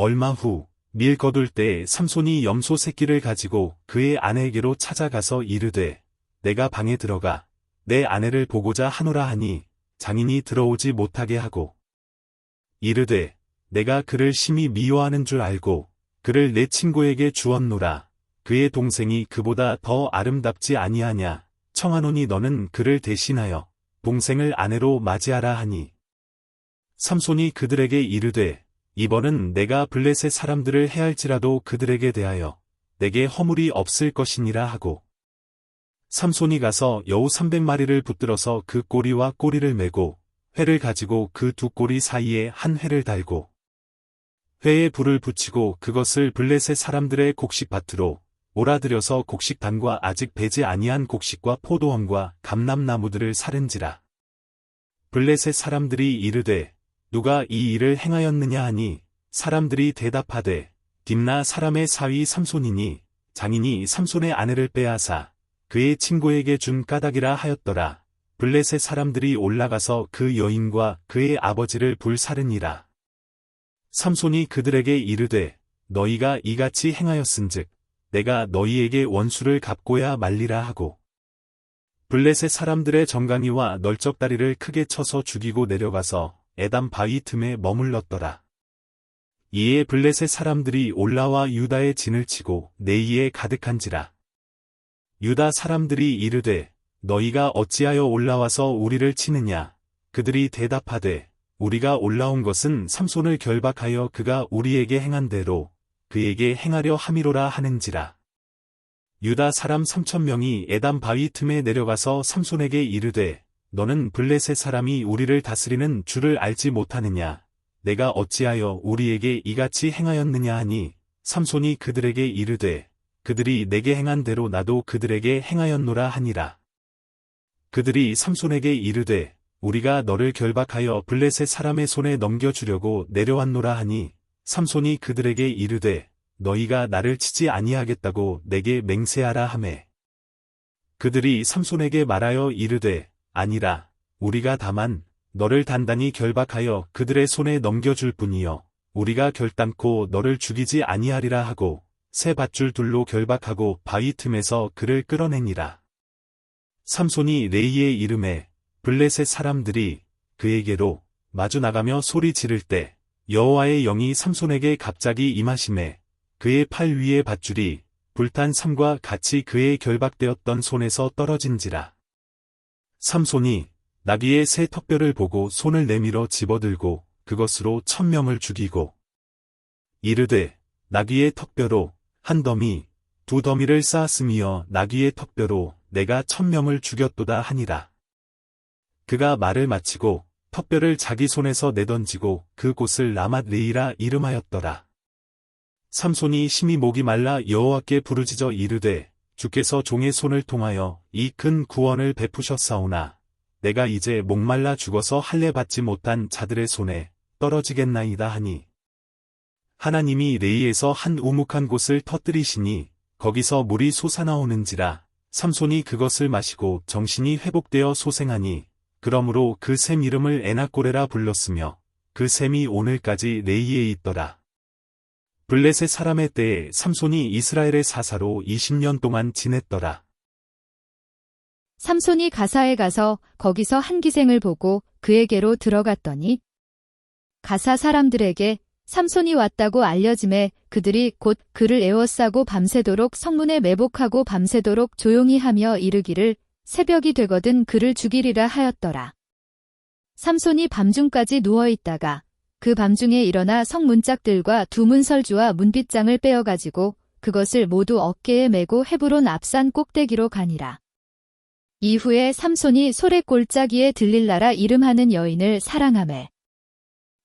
얼마 후 밀 거둘 때 삼손이 염소 새끼를 가지고 그의 아내에게로 찾아가서 이르되 내가 방에 들어가 내 아내를 보고자 하노라 하니 장인이 들어오지 못하게 하고 이르되 내가 그를 심히 미워하는 줄 알고 그를 내 친구에게 주었노라. 그의 동생이 그보다 더 아름답지 아니하냐. 청하노니 너는 그를 대신하여 동생을 아내로 맞이하라 하니 삼손이 그들에게 이르되 이번은 내가 블레셋 사람들을 해할지라도 그들에게 대하여 내게 허물이 없을 것이니라 하고 삼손이 가서 여우 300마리를 붙들어서 그 꼬리와 꼬리를 메고 회를 가지고 그 두 꼬리 사이에 한 회를 달고 회에 불을 붙이고 그것을 블레셋 사람들의 곡식밭으로 몰아들여서 곡식단과 아직 배지 아니한 곡식과 포도원과 감람나무들을 사른지라. 블레셋 사람들이 이르되 누가 이 일을 행하였느냐 하니 사람들이 대답하되 딥나 사람의 사위 삼손이니 장인이 삼손의 아내를 빼앗아 그의 친구에게 준 까닭이라 하였더라. 블레셋 사람들이 올라가서 그 여인과 그의 아버지를 불사르니라. 삼손이 그들에게 이르되 너희가 이같이 행하였은즉 내가 너희에게 원수를 갚고야 말리라 하고 블레셋 사람들의 정강이와 널쩍다리를 크게 쳐서 죽이고 내려가서 에담 바위 틈에 머물렀더라. 이에 블레셋 사람들이 올라와 유다의 진을 치고 내이에 가득한지라. 유다 사람들이 이르되 너희가 어찌하여 올라와서 우리를 치느냐. 그들이 대답하되 우리가 올라온 것은 삼손을 결박하여 그가 우리에게 행한 대로 그에게 행하려 함이로라 하는지라. 유다 사람 3,000명이 에담 바위 틈에 내려가서 삼손에게 이르되 너는 블레셋 사람이 우리를 다스리는 줄을 알지 못하느냐. 내가 어찌하여 우리에게 이같이 행하였느냐 하니 삼손이 그들에게 이르되 그들이 내게 행한 대로 나도 그들에게 행하였노라 하니라. 그들이 삼손에게 이르되 우리가 너를 결박하여 블레셋 사람의 손에 넘겨주려고 내려왔노라 하니 삼손이 그들에게 이르되 너희가 나를 치지 아니하겠다고 내게 맹세하라 하매 그들이 삼손에게 말하여 이르되 아니라 우리가 다만 너를 단단히 결박하여 그들의 손에 넘겨줄 뿐이요 우리가 결단코 너를 죽이지 아니하리라 하고 새 밧줄 둘로 결박하고 바위 틈에서 그를 끌어내니라. 삼손이 레이의 이름에 블레셋 사람들이 그에게로 마주 나가며 소리 지를 때 여호와의 영이 삼손에게 갑자기 임하심에 그의 팔 위의 밧줄이 불탄 삼과 같이 그의 결박되었던 손에서 떨어진지라. 삼손이 나귀의 새 턱뼈를 보고 손을 내밀어 집어들고 그것으로 1,000명을 죽이고 이르되 나귀의 턱뼈로 한 더미, 두 더미를 쌓았으며 나귀의 턱뼈로 내가 1,000명을 죽였도다 하니라. 그가 말을 마치고 턱뼈를 자기 손에서 내던지고 그곳을 라맛 레이라 이름하였더라. 삼손이 심히 목이 말라 여호와께 부르짖어 이르되 주께서 종의 손을 통하여 이 큰 구원을 베푸셨사오나 내가 이제 목말라 죽어서 할례 받지 못한 자들의 손에 떨어지겠나이다 하니 하나님이 레이에서 한 우묵한 곳을 터뜨리시니 거기서 물이 솟아나오는지라. 삼손이 그것을 마시고 정신이 회복되어 소생하니 그러므로 그 샘 이름을 에나꼬레라 불렀으며 그 샘이 오늘까지 레이에 있더라. 블레셋 사람의 때에 삼손이 이스라엘의 사사로 20년 동안 지냈더라. 삼손이 가사에 가서 거기서 한 기생을 보고 그에게로 들어갔더니 가사 사람들에게 삼손이 왔다고 알려짐에 그들이 곧 그를 에워싸고 밤새도록 성문에 매복하고 밤새도록 조용히 하며 이르기를 새벽이 되거든 그를 죽이리라 하였더라. 삼손이 밤중까지 누워있다가 그 밤중에 일어나 성문짝들과 두 문설주와 문빗장을 빼어가지고 그것을 모두 어깨에 메고 헤브론 앞산 꼭대기로 가니라. 이후에 삼손이 소래 골짜기에 들릴라라 이름하는 여인을 사랑하매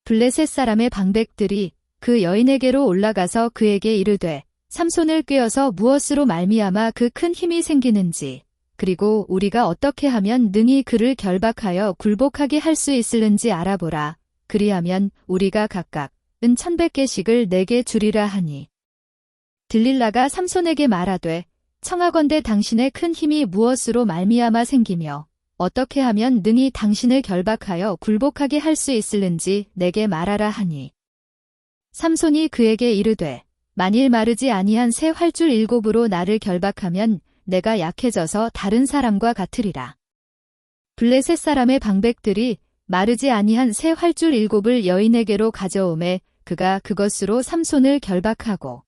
블레셋 사람의 방백들이 그 여인에게로 올라가서 그에게 이르되 삼손을 꾀어서 무엇으로 말미암아 그 큰 힘이 생기는지 그리고 우리가 어떻게 하면 능히 그를 결박하여 굴복하게 할 수 있을는지 알아보라. 그리하면 우리가 각각 은 1,100개씩을 내게 주리라 하니 들릴라가 삼손에게 말하되 청하건대 당신의 큰 힘이 무엇으로 말미암아 생기며 어떻게 하면 능히 당신을 결박하여 굴복하게 할 수 있을는지 내게 말하라 하니 삼손이 그에게 이르되 만일 마르지 아니한 새 활줄 7으로 나를 결박하면 내가 약해져서 다른 사람과 같으리라. 블레셋 사람의 방백들이 마르지 아니한 새 활줄 7을 여인에게로 가져오매 그가 그것으로 삼손을 결박하고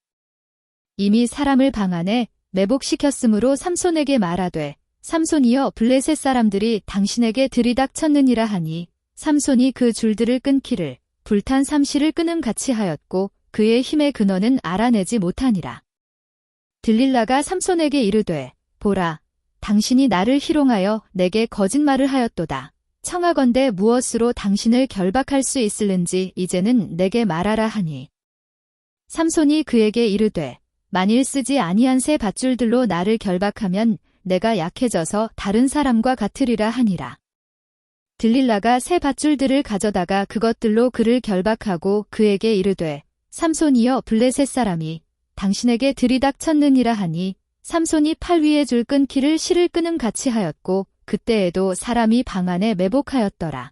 이미 사람을 방 안에 매복시켰으므로 삼손에게 말하되 삼손이여 블레셋 사람들이 당신에게 들이닥쳤느니라 하니 삼손이 그 줄들을 끊기를 불탄 삼시를 끊음 같이 하였고 그의 힘의 근원은 알아내지 못하니라. 들릴라가 삼손에게 이르되 보라 당신이 나를 희롱하여 내게 거짓말을 하였도다. 청하건대 무엇으로 당신을 결박할 수 있을는지 이제는 내게 말하라 하니 삼손이 그에게 이르되 만일 쓰지 아니한 새 밧줄들로 나를 결박하면 내가 약해져서 다른 사람과 같으리라 하니라. 들릴라가 새 밧줄들을 가져다가 그것들로 그를 결박하고 그에게 이르되 삼손이여 블레셋 사람이 당신에게 들이닥쳤느니라 하니 삼손이 팔 위에 줄 끊기를 실을 끊음 같이 하였고 그때에도 사람이 방 안에 매복하였더라.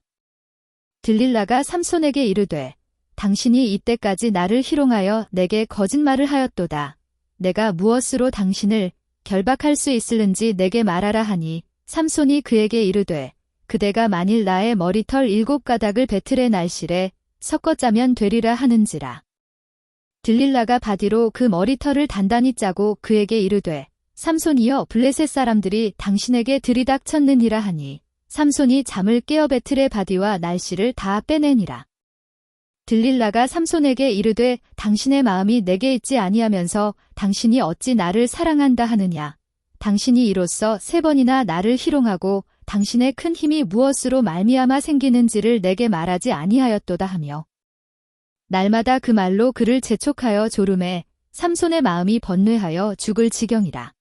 들릴라가 삼손에게 이르되 당신이 이때까지 나를 희롱하여 내게 거짓말을 하였도다. 내가 무엇으로 당신을 결박할 수 있을는지 내게 말하라 하니 삼손이 그에게 이르되 그대가 만일 나의 머리털 7가닥을 배틀의 날실에 섞어 짜면 되리라 하는지라. 들릴라가 바디로 그 머리털을 단단히 짜고 그에게 이르되 삼손이여 블레셋 사람들이 당신에게 들이닥쳤느니라 하니 삼손이 잠을 깨어 배틀의 바디와 날씨를 다 빼내니라. 들릴라가 삼손에게 이르되 당신의 마음이 내게 있지 아니하면서 당신이 어찌 나를 사랑한다 하느냐. 당신이 이로써 3번이나 나를 희롱하고 당신의 큰 힘이 무엇으로 말미암아 생기는지를 내게 말하지 아니하였도다 하며 날마다 그 말로 그를 재촉하여 조름해 삼손의 마음이 번뇌하여 죽을 지경이라.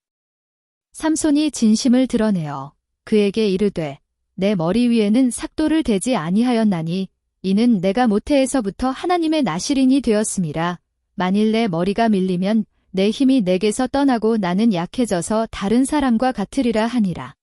삼손이 진심을 드러내어 그에게 이르되 내 머리 위에는 삭도를 대지 아니하였나니 이는 내가 모태에서부터 하나님의 나실인이 되었음이라. 만일 내 머리가 밀리면 내 힘이 내게서 떠나고 나는 약해져서 다른 사람과 같으리라 하니라.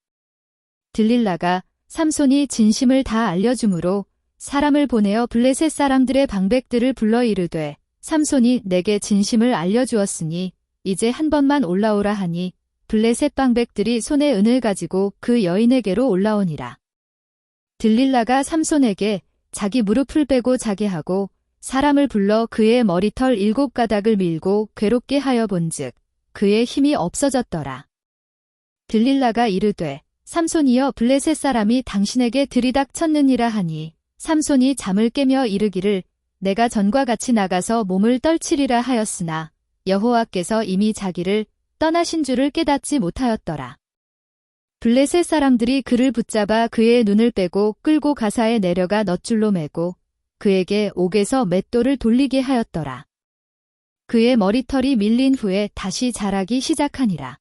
들릴라가 삼손이 진심을 다 알려주므로 사람을 보내어 블레셋 사람들의 방백들을 불러 이르되 삼손이 내게 진심을 알려주었으니 이제 한 번만 올라오라 하니 블레셋 방백들이 손에 은을 가지고 그 여인에게로 올라오니라. 들릴라가 삼손에게 자기 무릎을 빼고 자게 하고 사람을 불러 그의 머리털 7가닥을 밀고 괴롭게 하여 본즉 그의 힘이 없어졌더라. 들릴라가 이르되 삼손이여 블레셋 사람이 당신에게 들이닥쳤느니라 하니 삼손이 잠을 깨며 이르기를 내가 전과 같이 나가서 몸을 떨치리라 하였으나 여호와께서 이미 자기를 떠나신 줄을 깨닫지 못하였더라. 블레셋 사람들이 그를 붙잡아 그의 눈을 빼고 끌고 가사에 내려가 넛줄로 매고 그에게 옥에서 맷돌을 돌리게 하였더라. 그의 머리털이 밀린 후에 다시 자라기 시작하니라.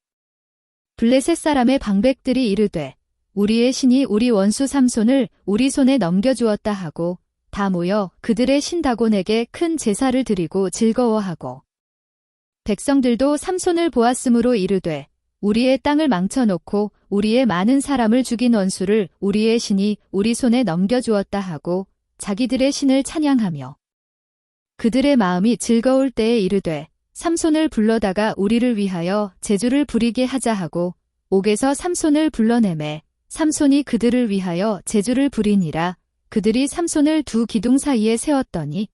블레셋 사람의 방백들이 이르되 우리의 신이 우리 원수 삼손을 우리 손에 넘겨주었다 하고 다 모여 그들의 신 다곤에게 큰 제사를 드리고 즐거워하고 백성들도 삼손을 보았으므로 이르되 우리의 땅을 망쳐놓고 우리의 많은 사람을 죽인 원수를 우리의 신이 우리 손에 넘겨주었다 하고 자기들의 신을 찬양하며 그들의 마음이 즐거울 때에 이르되 삼손을 불러다가 우리를 위하여 제주를 부리게 하자 하고 옥에서 삼손을 불러내매 삼손이 그들을 위하여 제주를 부리니라. 그들이 삼손을 두 기둥 사이에 세웠더니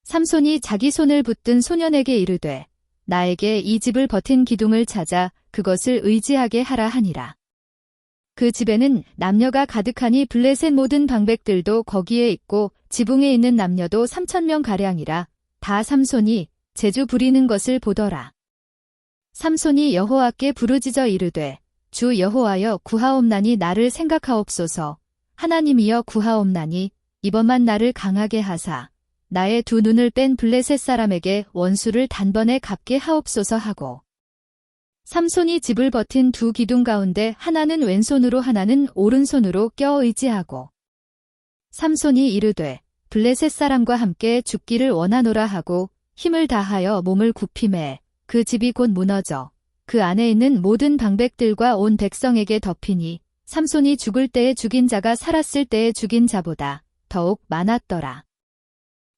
삼손이 자기 손을 붙든 소년에게 이르되 나에게 이 집을 버틴 기둥을 찾아 그것을 의지하게 하라 하니라. 그 집에는 남녀가 가득하니 블레셋 모든 방백들도 거기에 있고 지붕에 있는 남녀도 3,000명가량이라. 다 삼손이 제주 부리는 것을 보더라. 삼손이 여호와께 부르짖어 이르되 주 여호와여 구하옵나니 나를 생각하옵소서. 하나님이여 구하옵나니 이번만 나를 강하게 하사 나의 두 눈을 뺀 블레셋 사람에게 원수를 단번에 갚게 하옵소서 하고 삼손이 집을 버틴 두 기둥 가운데 하나는 왼손으로 하나는 오른손으로 껴 의지하고 삼손이 이르되 블레셋 사람과 함께 죽기를 원하노라 하고 힘을 다하여 몸을 굽히매 그 집이 곧 무너져 그 안에 있는 모든 방백들과 온 백성에게 덮이니 삼손이 죽을 때에 죽인 자가 살았을 때에 죽인 자보다 더욱 많았더라.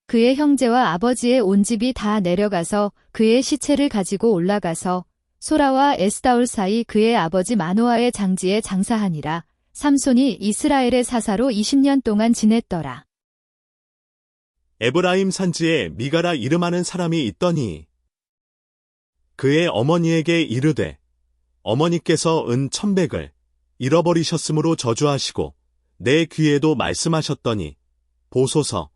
그의 형제와 아버지의 온 집이 다 내려가서 그의 시체를 가지고 올라가서 소라와 에스다올 사이 그의 아버지 마노아의 장지에 장사하니라. 삼손이 이스라엘의 사사로 20년 동안 지냈더라. 에브라임 산지에 미가라 이름하는 사람이 있더니 그의 어머니에게 이르되 어머니께서 은 1,100을 잃어버리셨으므로 저주하시고 내 귀에도 말씀하셨더니 보소서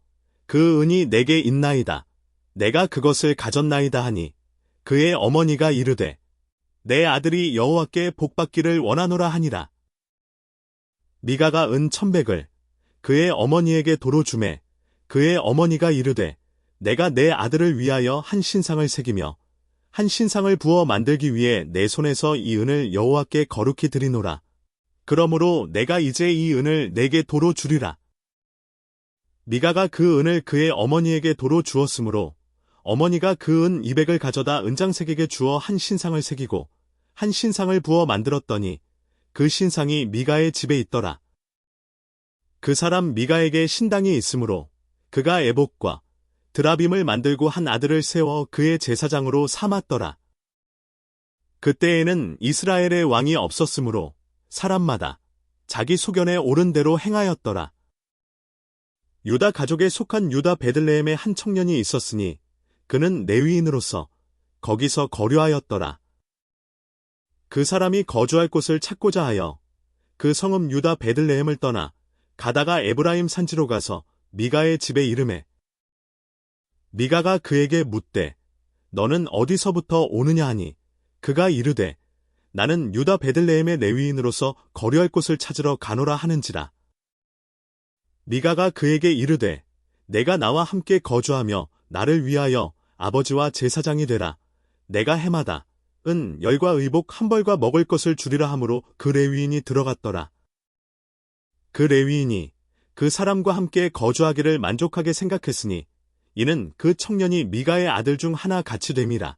그 은이 내게 있나이다. 내가 그것을 가졌나이다 하니 그의 어머니가 이르되 내 아들이 여호와께 복받기를 원하노라 하니라. 미가가 은 1,100을 그의 어머니에게 도로 주매 그의 어머니가 이르되 내가 내 아들을 위하여 한 신상을 새기며 한 신상을 부어 만들기 위해 내 손에서 이 은을 여호와께 거룩히 드리노라. 그러므로 내가 이제 이 은을 내게 도로 주리라. 미가가 그 은을 그의 어머니에게 도로 주었으므로 어머니가 그 은 200을 가져다 은장색에게 주어 한 신상을 새기고 한 신상을 부어 만들었더니 그 신상이 미가의 집에 있더라. 그 사람 미가에게 신당이 있으므로 그가 에봇과 드라빔을 만들고 한 아들을 세워 그의 제사장으로 삼았더라. 그때에는 이스라엘의 왕이 없었으므로 사람마다 자기 소견에 옳은 대로 행하였더라. 유다 가족에 속한 유다 베들레헴에 한 청년이 있었으니 그는 레위인으로서 거기서 거류하였더라. 그 사람이 거주할 곳을 찾고자 하여 그 성읍 유다 베들레헴을 떠나 가다가 에브라임 산지로 가서 미가의 집에 이르매 미가가 그에게 묻되 너는 어디서부터 오느냐 하니 그가 이르되 나는 유다 베들레헴의 레위인으로서 거류할 곳을 찾으러 가노라 하는지라. 미가가 그에게 이르되 내가 나와 함께 거주하며 나를 위하여 아버지와 제사장이 되라. 내가 해마다 은 열과 의복 한 벌과 먹을 것을 주리라 하므로 그 레위인이 들어갔더라. 그 레위인이 그 사람과 함께 거주하기를 만족하게 생각했으니 이는 그 청년이 미가의 아들 중 하나 같이 됨이라.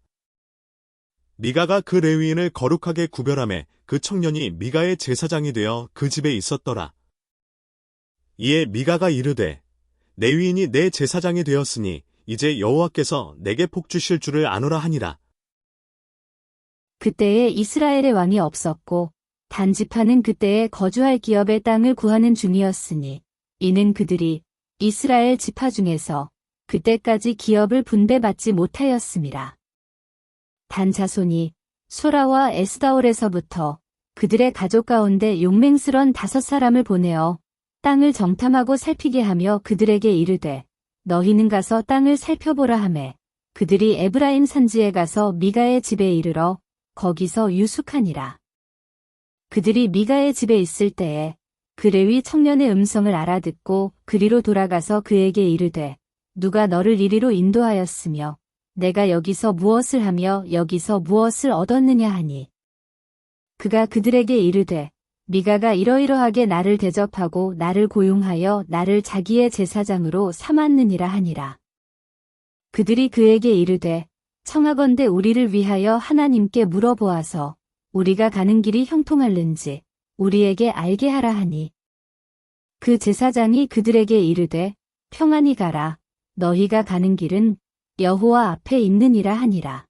미가가 그 레위인을 거룩하게 구별하매 그 청년이 미가의 제사장이 되어 그 집에 있었더라. 이에 미가가 이르되 레위인이 내 제사장이 되었으니 이제 여호와께서 내게 복 주실 줄을 아노라 하니라. 그때에 이스라엘의 왕이 없었고 단지파는 그때에 거주할 기업의 땅을 구하는 중이었으니 이는 그들이 이스라엘 지파 중에서 그때까지 기업을 분배받지 못하였음이라. 단 자손이 소라와 에스다올에서부터 그들의 가족 가운데 용맹스런 5사람을 보내어 땅을 정탐하고 살피게 하며 그들에게 이르되 너희는 가서 땅을 살펴보라 하매 그들이 에브라임 산지에 가서 미가의 집에 이르러 거기서 유숙하니라. 그들이 미가의 집에 있을 때에 그 레위 청년의 음성을 알아듣고 그리로 돌아가서 그에게 이르되 누가 너를 이리로 인도하였으며 내가 여기서 무엇을 하며 여기서 무엇을 얻었느냐 하니 그가 그들에게 이르되 미가가 이러이러하게 나를 대접하고 나를 고용하여 나를 자기의 제사장으로 삼았느니라 하니라. 그들이 그에게 이르되 청하건대 우리를 위하여 하나님께 물어보아서 우리가 가는 길이 형통할는지 우리에게 알게 하라 하니 그 제사장이 그들에게 이르되 평안히 가라. 너희가 가는 길은 여호와 앞에 있느니라 하니라.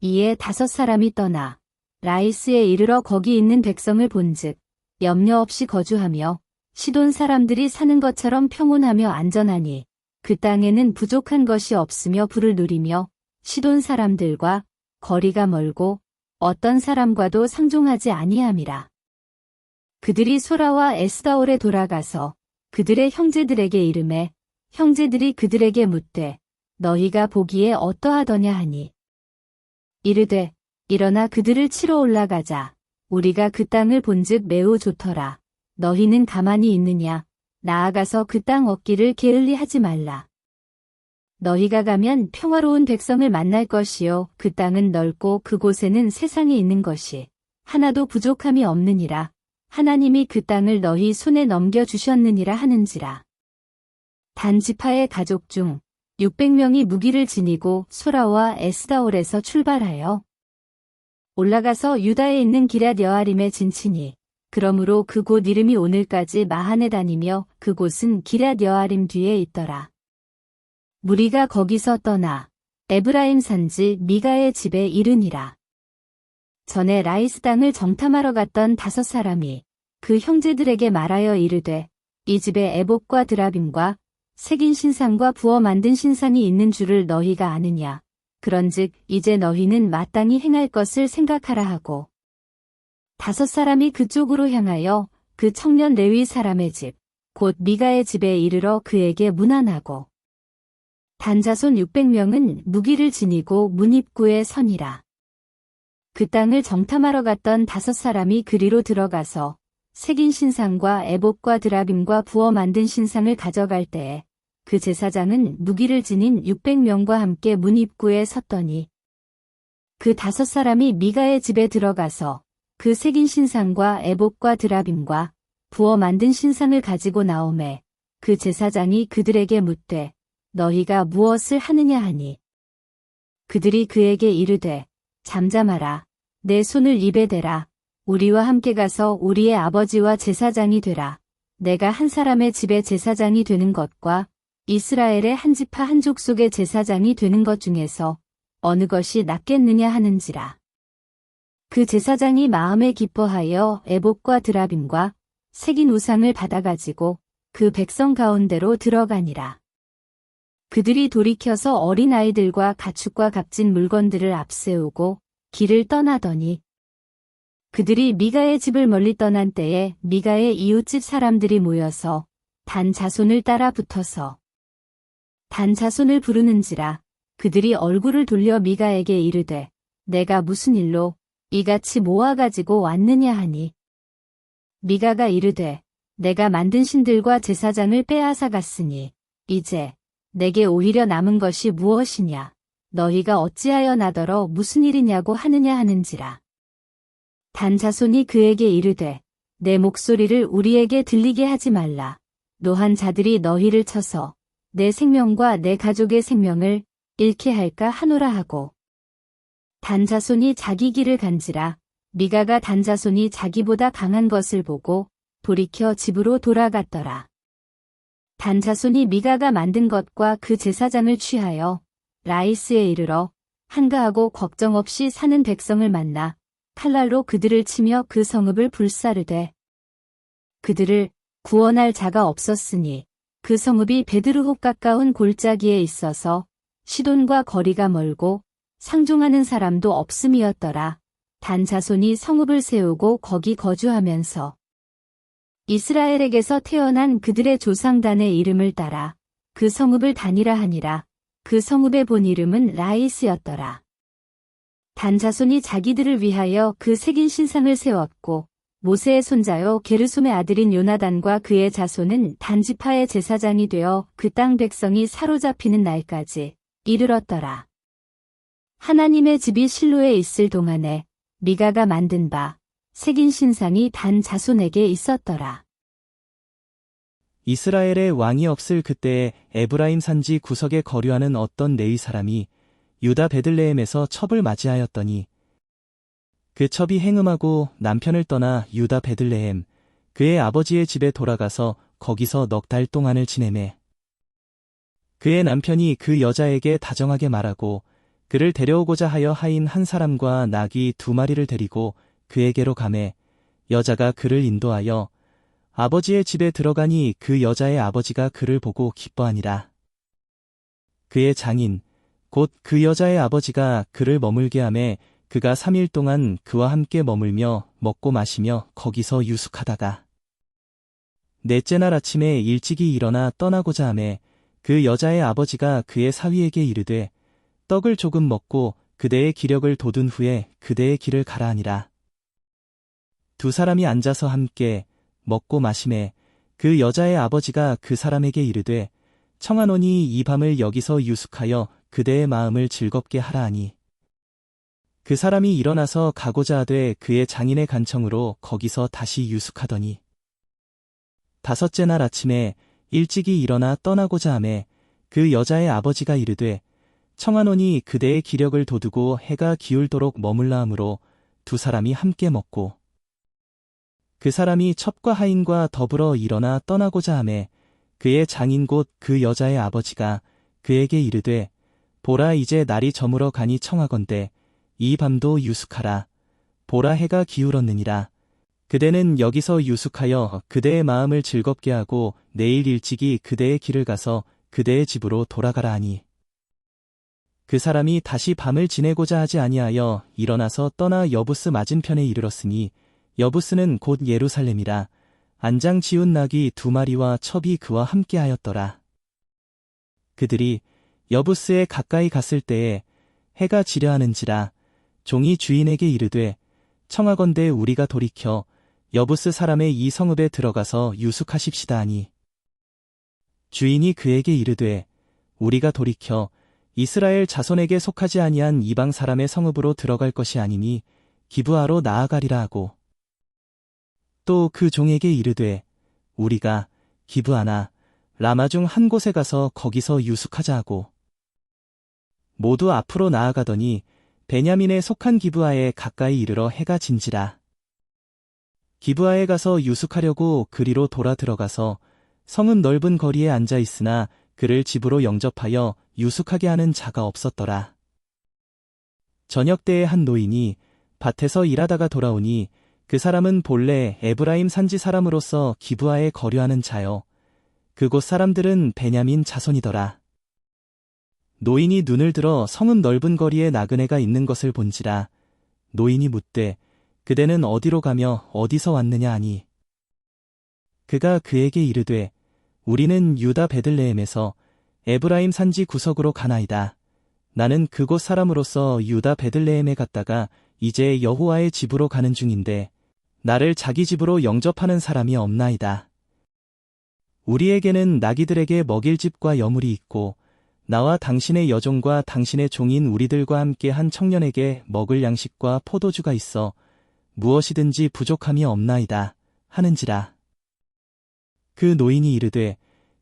이에 5사람이 떠나 라이스에 이르러 거기 있는 백성을 본즉 염려 없이 거주하며 시돈 사람들이 사는 것처럼 평온하며 안전하니 그 땅에는 부족한 것이 없으며 부를 누리며 시돈 사람들과 거리가 멀고 어떤 사람과도 상종하지 아니함이라. 그들이 소라와 에스다올에 돌아가서 그들의 형제들에게 이르매 형제들이 그들에게 묻되 너희가 보기에 어떠하더냐 하니 이르되 일어나 그들을 치러 올라가자. 우리가 그 땅을 본즉 매우 좋더라. 너희는 가만히 있느냐? 나아가서 그 땅 얻기를 게을리하지 말라. 너희가 가면 평화로운 백성을 만날 것이요 그 땅은 넓고 그곳에는 세상에 있는 것이 하나도 부족함이 없느니라. 하나님이 그 땅을 너희 손에 넘겨주셨느니라 하는지라. 단 지파의 가족 중 600명이 무기를 지니고 소라와 에스다올에서 출발하여 올라가서 유다에 있는 기럇 여아림에 진치니 그러므로 그곳 이름이 오늘까지 마하네 다니며 그곳은 기럇 여아림 뒤에 있더라. 무리가 거기서 떠나 에브라임 산지 미가의 집에 이르니라. 전에 라이스 땅을 정탐하러 갔던 5사람이 그 형제들에게 말하여 이르되 이 집에 에봇과 드라빔과 새긴 신상과 부어 만든 신상이 있는 줄을 너희가 아느냐. 그런즉 이제 너희는 마땅히 행할 것을 생각하라 하고 5사람이 그쪽으로 향하여 그 청년 레위 사람의 집, 곧 미가의 집에 이르러 그에게 문안하고 단자손 600명은 무기를 지니고 문 입구에 서니라. 그 땅을 정탐하러 갔던 5사람이 그리로 들어가서 새긴 신상과 에봇과 드라빔과 부어 만든 신상을 가져갈 때에 그 제사장은 무기를 지닌 600명과 함께 문 입구에 섰더니 그 5사람이 미가의 집에 들어가서 그 새긴 신상과 에봇과 드라빔과 부어 만든 신상을 가지고 나오매 그 제사장이 그들에게 묻되 너희가 무엇을 하느냐 하니 그들이 그에게 이르되 잠잠하라 내 손을 입에 대라 우리와 함께 가서 우리의 아버지와 제사장이 되라 내가 한 사람의 집에 제사장이 되는 것과 이스라엘의 한 지파 한 족속의 제사장이 되는 것 중에서 어느 것이 낫겠느냐 하는지라. 그 제사장이 마음에 기뻐하여 에봇과 드라빔과 새긴 우상을 받아가지고 그 백성 가운데로 들어가니라. 그들이 돌이켜서 어린 아이들과 가축과 값진 물건들을 앞세우고 길을 떠나더니 그들이 미가의 집을 멀리 떠난 때에 미가의 이웃집 사람들이 모여서 단 자손을 따라 붙어서 단 자손을 부르는지라 그들이 얼굴을 돌려 미가에게 이르되 내가 무슨 일로 이같이 모아가지고 왔느냐 하니 미가가 이르되 내가 만든 신들과 제사장을 빼앗아 갔으니 이제 내게 오히려 남은 것이 무엇이냐 너희가 어찌하여 나더러 무슨 일이냐고 하느냐 하는지라. 단 자손이 그에게 이르되 내 목소리를 우리에게 들리게 하지 말라. 노한 자들이 너희를 쳐서 내 생명과 내 가족의 생명을 잃게 할까 하노라 하고 단 자손이 자기 길을 간지라 미가가 단 자손이 자기보다 강한 것을 보고 돌이켜 집으로 돌아갔더라. 단 자손이 미가가 만든 것과 그 제사장을 취하여 라이스에 이르러 한가하고 걱정 없이 사는 백성을 만나 칼날로 그들을 치며 그 성읍을 불사르되 그들을 구원할 자가 없었으니 그 성읍이 베드르홉 가까운 골짜기에 있어서 시돈과 거리가 멀고 상종하는 사람도 없음이었더라. 단 자손이 성읍을 세우고 거기 거주하면서 이스라엘에게서 태어난 그들의 조상단의 이름을 따라 그 성읍을 단이라 하니라. 그 성읍의 본 이름은 라이스였더라. 단 자손이 자기들을 위하여 그 새긴 신상을 세웠고 모세의 손자요 게르솜의 아들인 요나단과 그의 자손은 단지파의 제사장이 되어 그 땅 백성이 사로잡히는 날까지 이르렀더라. 하나님의 집이 실로에 있을 동안에 미가가 만든 바 새긴 신상이 단 자손에게 있었더라. 이스라엘의 왕이 없을 그때에 에브라임 산지 구석에 거류하는 어떤 레위 사람이 유다 베들레헴에서 첩을 맞이하였더니 그 첩이 행음하고 남편을 떠나 유다 베들레헴 그의 아버지의 집에 돌아가서 거기서 넉 달 동안을 지내매 그의 남편이 그 여자에게 다정하게 말하고 그를 데려오고자 하여 하인 한 사람과 나귀 2마리를 데리고 그에게로 가매 여자가 그를 인도하여 아버지의 집에 들어가니 그 여자의 아버지가 그를 보고 기뻐하니라. 그의 장인 곧 그 여자의 아버지가 그를 머물게 하매 그가 3일 동안 그와 함께 머물며 먹고 마시며 거기서 유숙하다가 넷째 날 아침에 일찍이 일어나 떠나고자 하매 그 여자의 아버지가 그의 사위에게 이르되 떡을 조금 먹고 그대의 기력을 돋운 후에 그대의 길을 가라 하니라. 2사람이 앉아서 함께 먹고 마시매 그 여자의 아버지가 그 사람에게 이르되 청하노니 이 밤을 여기서 유숙하여 그대의 마음을 즐겁게 하라 하니 그 사람이 일어나서 가고자 하되 그의 장인의 간청으로 거기서 다시 유숙하더니 5째 날 아침에 일찍이 일어나 떠나고자 하매 그 여자의 아버지가 이르되 청하노니 그대의 기력을 돋우고 해가 기울도록 머물라 하므로 2사람이 함께 먹고 그 사람이 첩과 하인과 더불어 일어나 떠나고자 하매 그의 장인 곧 그 여자의 아버지가 그에게 이르되 보라 이제 날이 저물어 가니 청하건대 이 밤도 유숙하라. 보라 해가 기울었느니라. 그대는 여기서 유숙하여 그대의 마음을 즐겁게 하고 내일 일찍이 그대의 길을 가서 그대의 집으로 돌아가라 하니 그 사람이 다시 밤을 지내고자 하지 아니하여 일어나서 떠나 여부스 맞은편에 이르렀으니 여부스는 곧 예루살렘이라. 안장 지운 낙이 2마리와 첩이 그와 함께하였더라. 그들이 여부스에 가까이 갔을 때에 해가 지려하는지라. 종이 주인에게 이르되 청하건대 우리가 돌이켜 여부스 사람의 이 성읍에 들어가서 유숙하십시다 하니 주인이 그에게 이르되 우리가 돌이켜 이스라엘 자손에게 속하지 아니한 이방 사람의 성읍으로 들어갈 것이 아니니 기브아로 나아가리라 하고 또 그 종에게 이르되 우리가 기브아나 라마 중 한 곳에 가서 거기서 유숙하자 하고 모두 앞으로 나아가더니 베냐민에 속한 기브아에 가까이 이르러 해가 진지라. 기브아에 가서 유숙하려고 그리로 돌아 들어가서 성읍 넓은 거리에 앉아 있으나 그를 집으로 영접하여 유숙하게 하는 자가 없었더라. 저녁 때에 한 노인이 밭에서 일하다가 돌아오니 그 사람은 본래 에브라임 산지 사람으로서 기브아에 거류하는 자요. 그곳 사람들은 베냐민 자손이더라. 노인이 눈을 들어 성읍 넓은 거리에 나그네가 있는 것을 본지라. 노인이 묻되 그대는 어디로 가며 어디서 왔느냐 하니 그가 그에게 이르되 우리는 유다 베들레헴에서 에브라임 산지 구석으로 가나이다. 나는 그곳 사람으로서 유다 베들레헴에 갔다가 이제 여호와의 집으로 가는 중인데 나를 자기 집으로 영접하는 사람이 없나이다. 우리에게는 나귀들에게 먹일 집과 여물이 있고 나와 당신의 여종과 당신의 종인 우리들과 함께 한 청년에게 먹을 양식과 포도주가 있어 무엇이든지 부족함이 없나이다 하는지라. 그 노인이 이르되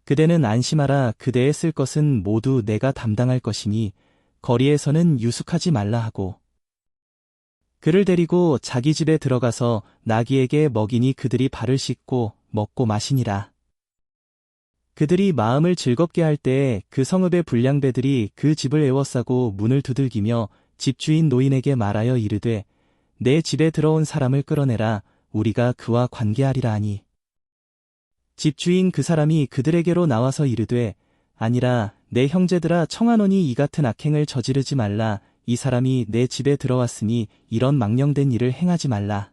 그대는 안심하라. 그대의 쓸 것은 모두 내가 담당할 것이니 거리에서는 유숙하지 말라 하고 그를 데리고 자기 집에 들어가서 나귀에게 먹이니 그들이 발을 씻고 먹고 마시니라. 그들이 마음을 즐겁게 할 때에 그 성읍의 불량배들이 그 집을 에워싸고 문을 두들기며 집주인 노인에게 말하여 이르되 내 집에 들어온 사람을 끌어내라. 우리가 그와 관계하리라 하니 집주인 그 사람이 그들에게로 나와서 이르되 아니라 내 형제들아 청하노니 이 같은 악행을 저지르지 말라. 이 사람이 내 집에 들어왔으니 이런 망령된 일을 행하지 말라.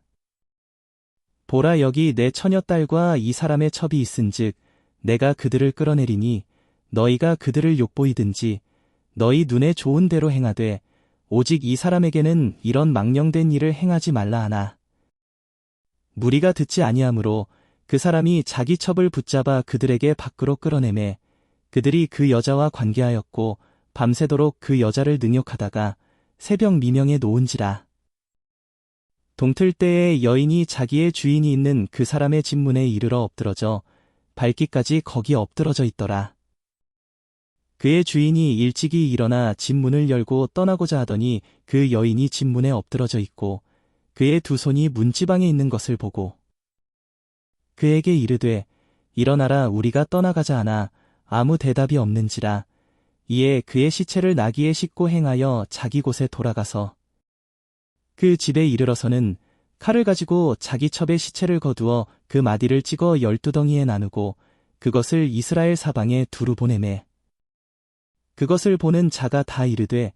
보라 여기 내 처녀딸과 이 사람의 첩이 있은즉 내가 그들을 끌어내리니 너희가 그들을 욕보이든지 너희 눈에 좋은 대로 행하되 오직 이 사람에게는 이런 망령된 일을 행하지 말라 하나. 무리가 듣지 아니하므로 그 사람이 자기 첩을 붙잡아 그들에게 밖으로 끌어내매 그들이 그 여자와 관계하였고 밤새도록 그 여자를 능욕하다가 새벽 미명에 놓은지라. 동틀 때에 여인이 자기의 주인이 있는 그 사람의 집 문에 이르러 엎드러져 발기까지 거기 엎드러져 있더라. 그의 주인이 일찍이 일어나 집 문을 열고 떠나고자 하더니 그 여인이 집 문에 엎드러져 있고 그의 두 손이 문지방에 있는 것을 보고 그에게 이르되 일어나라. 우리가 떠나가자 하나 아무 대답이 없는지라. 이에 그의 시체를 나귀에 싣고 행하여 자기 곳에 돌아가서 그 집에 이르러서는 칼을 가지고 자기 첩의 시체를 거두어 그 마디를 찍어 12덩이에 나누고 그것을 이스라엘 사방에 두루 보내매 그것을 보는 자가 다 이르되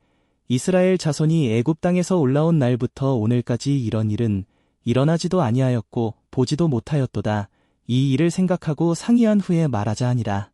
이스라엘 자손이 애굽 땅에서 올라온 날부터 오늘까지 이런 일은 일어나지도 아니하였고 보지도 못하였도다. 이 일을 생각하고 상의한 후에 말하자 하니라.